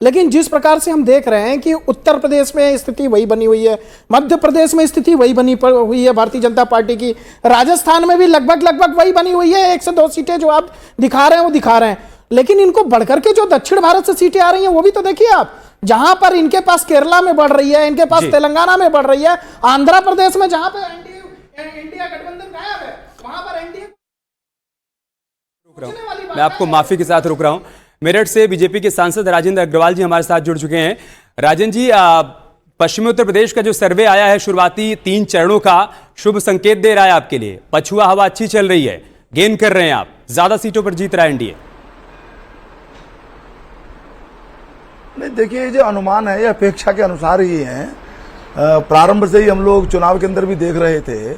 लेकिन जिस प्रकार से हम देख रहे हैं कि उत्तर प्रदेश में स्थिति वही बनी हुई है, मध्य प्रदेश में स्थिति वही बनी हुई है भारतीय जनता पार्टी की, राजस्थान में भी लगभग वही बनी हुई है। 1 से 2 सीटें जो आप दिखा रहे हैं वो दिखा रहे हैं, लेकिन इनको बढ़कर के जो दक्षिण भारत से सीटें आ रही हैं वो भी तो देखिए आप, जहां पर इनके पास केरला में बढ़ रही है, इनके पास तेलंगाना में बढ़ रही है, आंध्र प्रदेश में जहां पर इंडिया गठबंधन गायब है वहां पर एनडीए। मैं आपको माफी के साथ रुक रहा हूं। मेरठ से बीजेपी के सांसद राजेंद्र अग्रवाल जी हमारे साथ जुड़ चुके हैं। राजेंद्र जी, पश्चिमी उत्तर प्रदेश का जो सर्वे आया है शुरुआती 3 चरणों का, शुभ संकेत दे रहा है आपके लिए। पछुआ हवा अच्छी चल रही है, गेन कर रहे हैं आप, ज्यादा सीटों पर जीत रहा है एनडीए। नहीं, देखिए ये जो अनुमान है ये अपेक्षा के अनुसार ही है। प्रारंभ से ही हम लोग चुनाव के अंदर भी देख रहे थे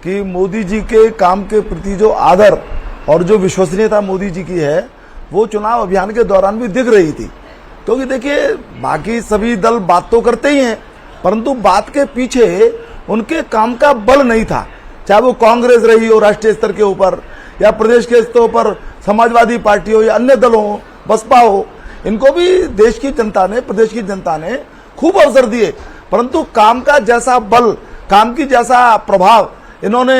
कि मोदी जी के काम के प्रति जो आदर और जो विश्वसनीयता मोदी जी की है वो चुनाव अभियान के दौरान भी दिख रही थी। क्योंकि देखिए बाकी सभी दल बात तो करते ही हैं, परंतु बात के पीछे उनके काम का बल नहीं था। चाहे वो कांग्रेस रही हो राष्ट्रीय स्तर के ऊपर, या प्रदेश के स्तर पर समाजवादी पार्टी हो, या अन्य दल हो, बसपा हो, इनको भी देश की जनता ने, प्रदेश की जनता ने खूब अवसर दिए, परंतु काम का जैसा बल, काम की जैसा प्रभाव इन्होंने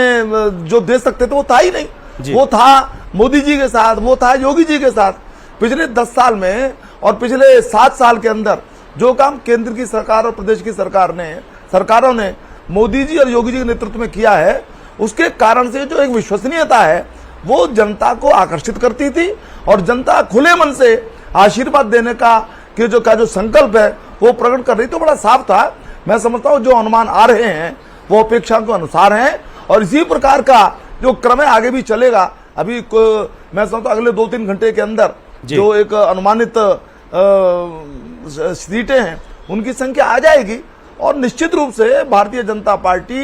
जो दे सकते थे वो था ही नहीं। वो था मोदी जी के साथ, वो था योगी जी के साथ। पिछले 10 साल में और पिछले 7 साल के अंदर जो काम केंद्र की सरकार और प्रदेश की सरकारों ने मोदी जी और योगी जी के नेतृत्व में किया है, उसके कारण से जो एक विश्वसनीयता है वो जनता को आकर्षित करती थी, और जनता खुले मन से आशीर्वाद देने का जो संकल्प है वो प्रकट कर रही। तो बड़ा साफ था। मैं समझता हूँ जो अनुमान आ रहे हैं वो अपेक्षा के अनुसार हैं, और इसी प्रकार का जो क्रम है आगे भी चलेगा। अभी मैं समझता हूँ अगले 2-3 घंटे के अंदर जो एक अनुमानित सीटें हैं उनकी संख्या आ जाएगी, और निश्चित रूप से भारतीय जनता पार्टी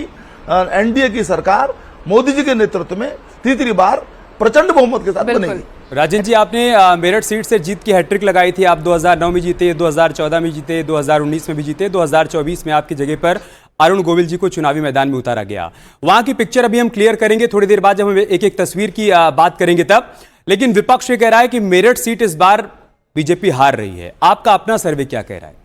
एनडीए की सरकार मोदी जी के नेतृत्व में तीसरी बार प्रचंड बहुमत के साथ बनेगी। राजेंद्र जी, आपने मेरठ सीट से जीत की हैट्रिक लगाई थी। आप 2009 में जीते, 2014 में जीते, 2019 में भी जीते, 2024 में आपकी जगह पर अरुण गोविल जी को चुनावी मैदान में उतारा गया। वहां की पिक्चर अभी हम क्लियर करेंगे थोड़ी देर बाद, जब हम एक एक तस्वीर की बात करेंगे तब। लेकिन विपक्ष ये कह रहा है कि मेरठ सीट इस बार बीजेपी हार रही है। आपका अपना सर्वे क्या कह रहा है?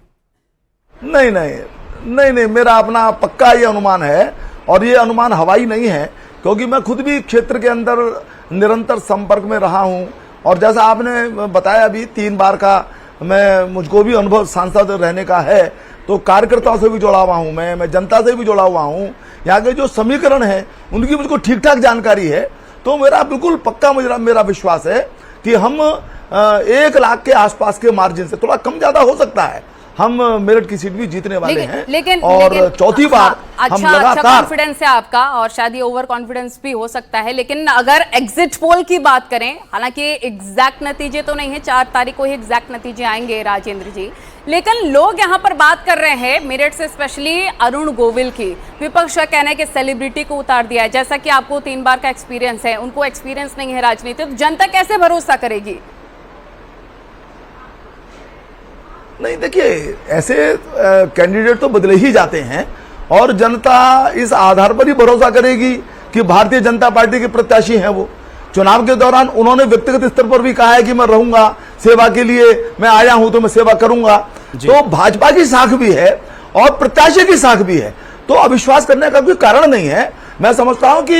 नहीं, मेरा अपना पक्का ये अनुमान है, और ये अनुमान हवाई नहीं है, क्योंकि मैं खुद भी क्षेत्र के अंदर निरंतर संपर्क में रहा हूं, और जैसा आपने बताया अभी 3 बार का मुझको भी अनुभव सांसद रहने का है, तो कार्यकर्ताओं से भी जुड़ा हुआ हूं, मैं जनता से भी जुड़ा हुआ हूं। यहाँ के जो समीकरण है उनकी मुझको ठीक ठाक जानकारी है। तो मेरा बिल्कुल पक्का मेरा विश्वास है कि हम 1 लाख के आसपास के मार्जिन से, थोड़ा कम ज्यादा हो सकता है, हम मेरठ की सीट भी जीतने वाले हैं। लेकिन चौथी बार हम लगातार, कॉन्फिडेंस है आपका, और शायद ये ओवर कॉन्फिडेंस भी हो सकता है। लेकिन अगर एग्जिट पोल की बात करें, हालांकि एग्जैक्ट नतीजे तो नहीं है, 4 तारीख को ही एग्जैक्ट नतीजे आएंगे राजेंद्र जी, लेकिन लोग यहां पर बात कर रहे हैं मेरठ से स्पेशली अरुण गोविल की। विपक्ष का कहना है कि सेलिब्रिटी को उतार दिया है। जैसा कि आपको 3 बार का एक्सपीरियंस है, उनको एक्सपीरियंस नहीं है राजनीति, तो जनता कैसे भरोसा करेगी? नहीं, देखिए ऐसे कैंडिडेट तो बदले ही जाते हैं, और जनता इस आधार पर ही भरोसा करेगी कि भारतीय जनता पार्टी के प्रत्याशी हैं वो। चुनाव के दौरान उन्होंने व्यक्तिगत स्तर पर भी कहा है कि मैं रहूंगा सेवा के लिए, मैं आया हूं तो मैं सेवा करूंगा। तो भाजपा की साख भी है और प्रत्याशी की साख भी है, तो अविश्वास करने का कोई कारण नहीं है। मैं समझता हूं कि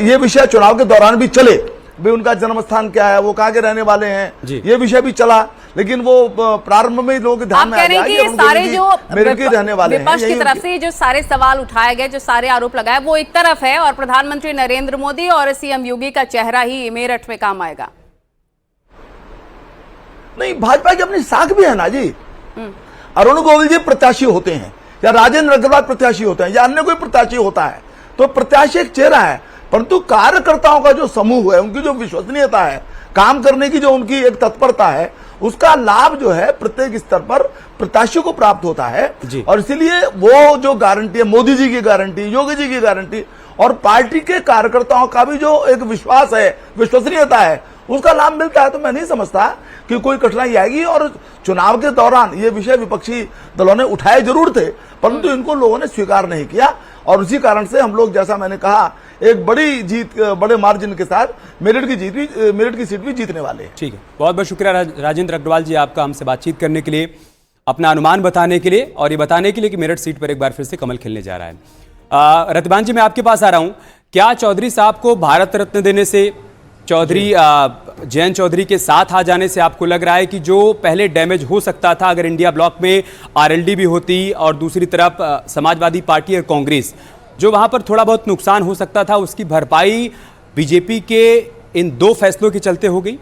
ये विषय चुनाव के दौरान भी चले, भी उनका जन्म स्थान क्या है, वो कहाँ के रहने वाले हैं, ये विषय भी चला, लेकिन वो प्रारंभ में लोगों के ध्यान में आ गया कि सारे जो मेरठ के रहने वाले हैं। विपक्ष की तरफ से जो सारे सवाल उठाए गए, जो सारे आरोप लगाए, वो एक तरफ है, और प्रधानमंत्री नरेंद्र मोदी और सीएम योगी का चेहरा ही मेरठ में काम आएगा। नहीं, भाजपा की अपनी साख भी है ना जी। अरुण गोविल जी प्रत्याशी होते हैं, या राजेंद्र अग्रवाल प्रत्याशी होते हैं, या अन्य कोई प्रत्याशी होता है, तो प्रत्याशी एक चेहरा है, परंतु कार्यकर्ताओं का जो समूह है, उनकी जो विश्वसनीयता है, काम करने की जो उनकी एक तत्परता है, उसका लाभ जो है प्रत्येक स्तर पर प्रत्याशी को प्राप्त होता है। और इसीलिए वो जो गारंटी है, मोदी जी की गारंटी, योगी जी की गारंटी, और पार्टी के कार्यकर्ताओं का भी जो एक विश्वास है, विश्वसनीयता है, उसका लाभ मिलता है तो मैं नहीं समझता कि कोई कठिनाई आएगी। और चुनाव के दौरान ये विषय विपक्षी दलों ने उठाए जरूर थे, परंतु इनको लोगों ने स्वीकार नहीं किया और उसी कारण से हम लोग, जैसा मैंने कहा, एक बड़ी जीत, बड़े मार्जिन के साथ मेरठ की सीट भी जीतने वाले हैं। ठीक है, बहुत बहुत शुक्रिया राजेंद्र अग्रवाल जी आपका हमसे बातचीत करने के लिए, अपना अनुमान बताने के लिए और ये बताने के लिए कि मेरठ सीट पर एक बार फिर से कमल खिलने जा रहा है। रतबान जी, मैं आपके पास आ रहा हूं। क्या चौधरी साहब को भारत रत्न देने से, चौधरी जयंत चौधरी के साथ आ जाने से आपको लग रहा है कि जो पहले डैमेज हो सकता था अगर इंडिया ब्लॉक में आरएलडी भी होती और दूसरी तरफ समाजवादी पार्टी और कांग्रेस, जो वहां पर थोड़ा बहुत नुकसान हो सकता था, उसकी भरपाई बीजेपी के इन 2 फैसलों के चलते हो गई?